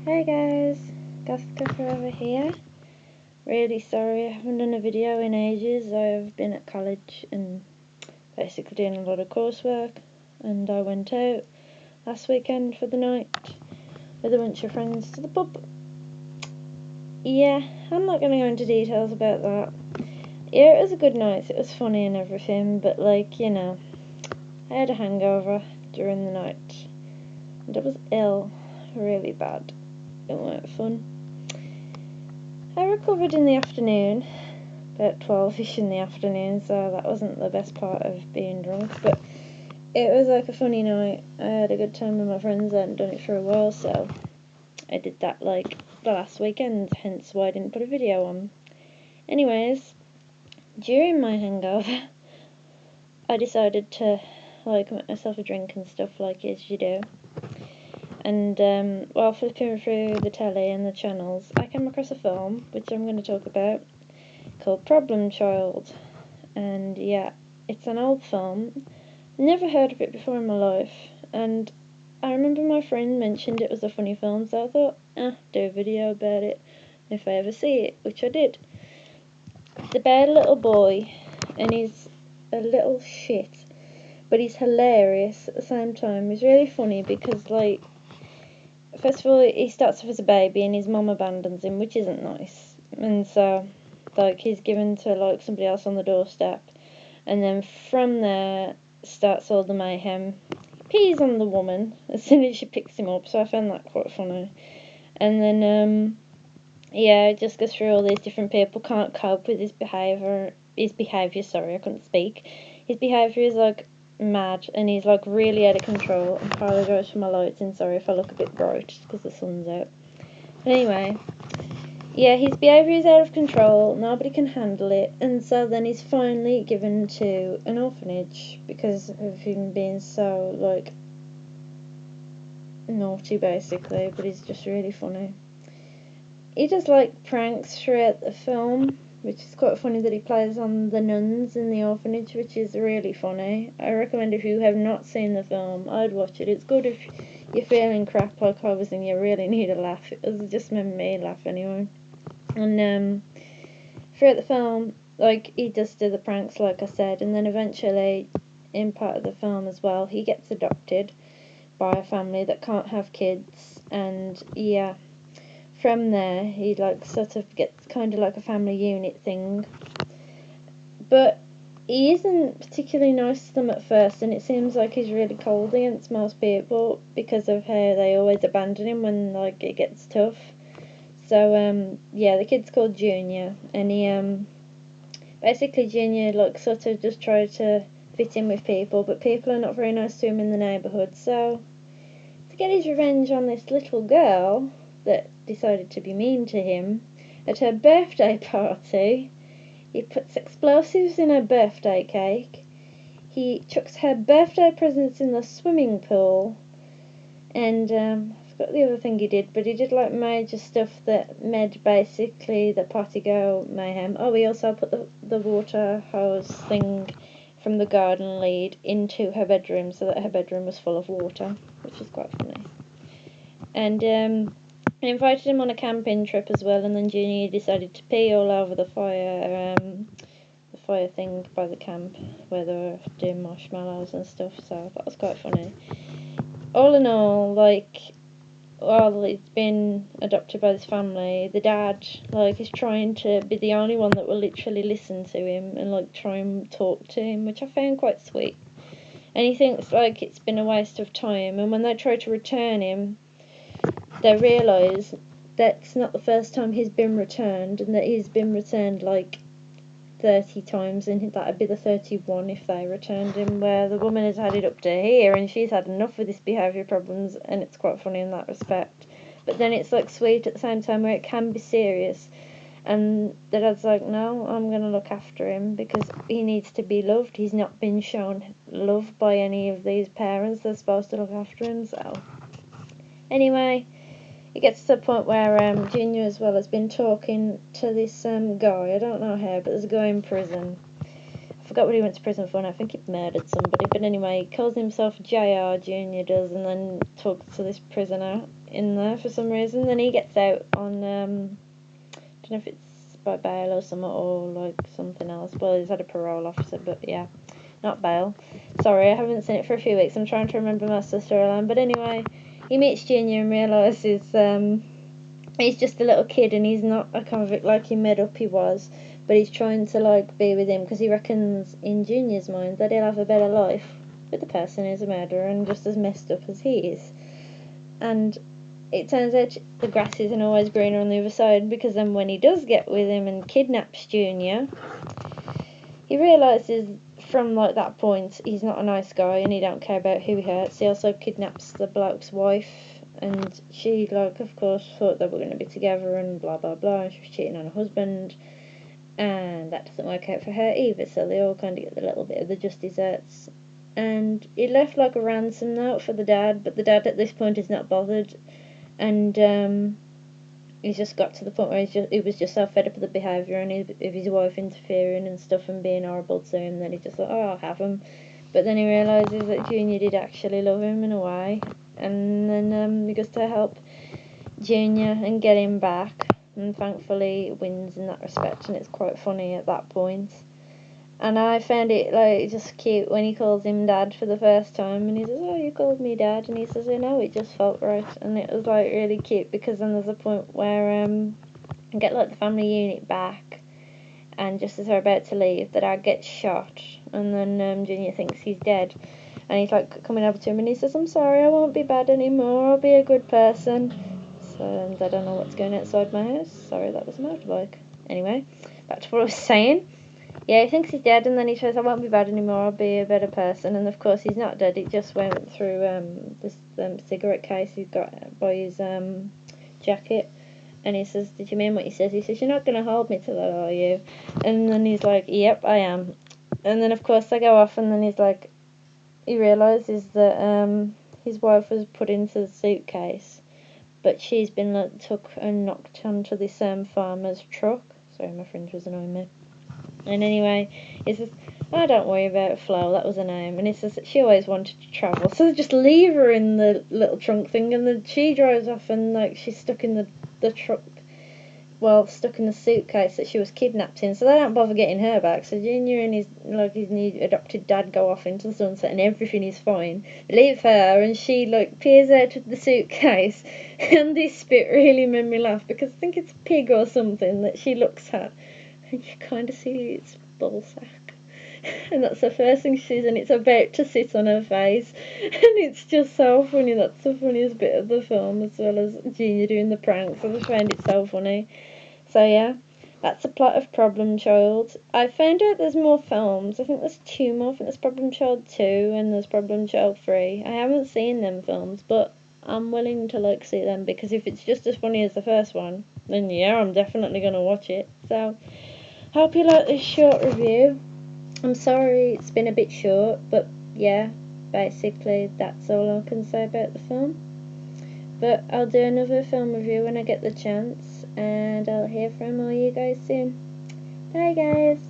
Hey guys, Gothica Forever here. Really sorry I haven't done a video in ages. I've been at college and basically doing a lot of coursework, and I went out last weekend for the night with a bunch of friends to the pub. Yeah, I'm not going to go into details about that. Yeah, it was a good night, it was funny and everything, but like, you know, I had a hangover during the night and I was ill, really bad. It weren't fun. I recovered in the afternoon, about 12ish in the afternoon, so that wasn't the best part of being drunk, but it was like a funny night. I had a good time with my friends. I hadn't done it for a while, so I did that like the last weekend, hence why I didn't put a video on. Anyways, during my hangover, I decided to like make myself a drink and stuff like as you do. And while flipping through the telly and the channels, I came across a film, which I'm going to talk about, called Problem Child. And yeah, it's an old film. Never heard of it before in my life. And I remember my friend mentioned it was a funny film, so I thought, do a video about it if I ever see it, which I did. It's about a little boy, and he's a little shit, but he's hilarious at the same time. He's really funny because, like, first of all, he starts off as a baby and his mum abandons him, which isn't nice. And so, like, he's given to, like, somebody else on the doorstep. And then from there starts all the mayhem. He pees on the woman as soon as she picks him up, so I found that quite funny. And then, yeah, it just goes through all these different people, can't cope with his behaviour, sorry, I couldn't speak. His behaviour is, like, mad, and he's like really out of control. I apologise for my lights and sorry if I look a bit bright because the sun's out. But anyway, yeah, his behaviour is out of control, nobody can handle it, and so then he's finally given to an orphanage because of him being so, like, naughty basically, but he's just really funny. He does like pranks throughout the film, which is quite funny that he plays on the nuns in the orphanage, which is really funny. I recommend if you have not seen the film, I'd watch it. It's good if you're feeling crap like I was and you really need a laugh. It just made me laugh anyway. And throughout the film, like, he does do the pranks like I said, and then eventually, in part of the film as well, he gets adopted by a family that can't have kids, and yeah, from there he like sort of gets kind of like a family unit thing, but he isn't particularly nice to them at first, and it seems like he's really cold against most people because of how they always abandon him when like it gets tough. So yeah, the kid's called Junior, and he basically Junior like sort of just tried to fit in with people, but people are not very nice to him in the neighbourhood, so to get his revenge on this little girl that decided to be mean to him at her birthday party, he puts explosives in her birthday cake, he chucks her birthday presents in the swimming pool, and I forgot the other thing he did, but he did like major stuff that made basically the party go mayhem. Oh, he also put the water hose thing from the garden lead into her bedroom so that her bedroom was full of water, which is quite funny. And I invited him on a camping trip as well, and then Junior decided to pee all over the fire thing by the camp where they were doing marshmallows and stuff, so that was quite funny. All in all, like, while he's been adopted by this family, the dad, like, is trying to be the only one that will literally listen to him and, like, try and talk to him, which I found quite sweet. And he thinks, like, it's been a waste of time, and when they try to return him, they realise that's not the first time he's been returned, and that he's been returned, like, 30 times, and that'd be the 31 if they returned him, where the woman has had it up to here and she's had enough of his behaviour problems, and it's quite funny in that respect. But then it's like sweet at the same time where it can be serious, and the dad's like, no, I'm going to look after him because he needs to be loved. He's not been shown love by any of these parents. They're supposed to look after him. So anyway, it gets to the point where Junior as well has been talking to this guy, I don't know how, but there's a guy in prison. I forgot what he went to prison for, and I think he murdered somebody, but anyway, he calls himself JR, Junior does, and then talks to this prisoner, in there for some reason. Then he gets out on I don't know if it's by bail or something, or like something else. Well, he's had a parole officer, but yeah, not bail. Sorry, I haven't seen it for a few weeks. I'm trying to remember most of the storyline. But anyway, he meets Junior and realises he's just a little kid and he's not a convict like he made up he was, but he's trying to like be with him because he reckons in Junior's mind that he'll have a better life with the person who's a murderer and just as messed up as he is. And it turns out the grass isn't always greener on the other side, because then when he does get with him and kidnaps Junior, he realises from like that point he's not a nice guy and he don't care about who he hurts. He also kidnaps the bloke's wife, and she, like, of course thought they were going to be together and blah blah blah, and she was cheating on her husband, and that doesn't work out for her either, so they all kind of get a little bit of the just desserts. And he left like a ransom note for the dad, but the dad at this point is not bothered, and he's just got to the point where he was just so fed up with the behaviour and of his wife interfering and stuff and being horrible to him that he just thought, oh, I'll have him. But then he realises that Junior did actually love him in a way, and then he goes to help Junior and get him back, and thankfully wins in that respect, and it's quite funny at that point. And I found it like just cute when he calls him Dad for the first time, and he says, "Oh, you called me Dad," and he says, "You know, it just felt right," and it was like really cute, because then there's a point where I get like the family unit back, and just as they're about to leave, the dad gets shot, and then Junior thinks he's dead, and he's like coming over to him, and he says, "I'm sorry, I won't be bad anymore. I'll be a good person." So I don't know what's going outside my house. Sorry, that was a motorbike. Anyway, back to what I was saying. Yeah, he thinks he's dead, and then he says, "I won't be bad anymore, I'll be a better person." And of course he's not dead, it just went through this cigarette case he's got by his jacket. And he says, "Did you mean what you said?" He says, "You're not going to hold me to that, are you?" And then he's like, "Yep, I am." And then of course they go off, and then he's like, he realises that his wife was put into the suitcase, but she's been like, took and knocked onto this farmer's truck. Sorry, my friend was annoying me. And anyway, he says, "Oh, don't worry about Flo, that was her name." And he says that she always wanted to travel, so they just leave her in the little trunk thing, and then she drives off, and like she's stuck in the truck, well, stuck in the suitcase that she was kidnapped in, so they don't bother getting her back. So Junior and his new adopted dad go off into the sunset, and everything is fine. They leave her, and she like peers out of the suitcase, and this bit really made me laugh, because I think it's a pig or something that she looks at, and you kind of see its ball sack, and that's the first thing she sees, and it's about to sit on her face, and it's just so funny. That's the funniest bit of the film, as well as Junior doing the pranks. I just found it so funny. So yeah, that's the plot of Problem Child. I found out there's more films. I think there's 2 more. I think there's Problem Child 2 and there's Problem Child 3. I haven't seen them films, but I'm willing to like see them, because if it's just as funny as the first one, then yeah, I'm definitely gonna watch it. So hope you like this short review. I'm sorry it's been a bit short, but yeah, basically that's all I can say about the film. But I'll do another film review when I get the chance, and I'll hear from all you guys soon. Bye guys!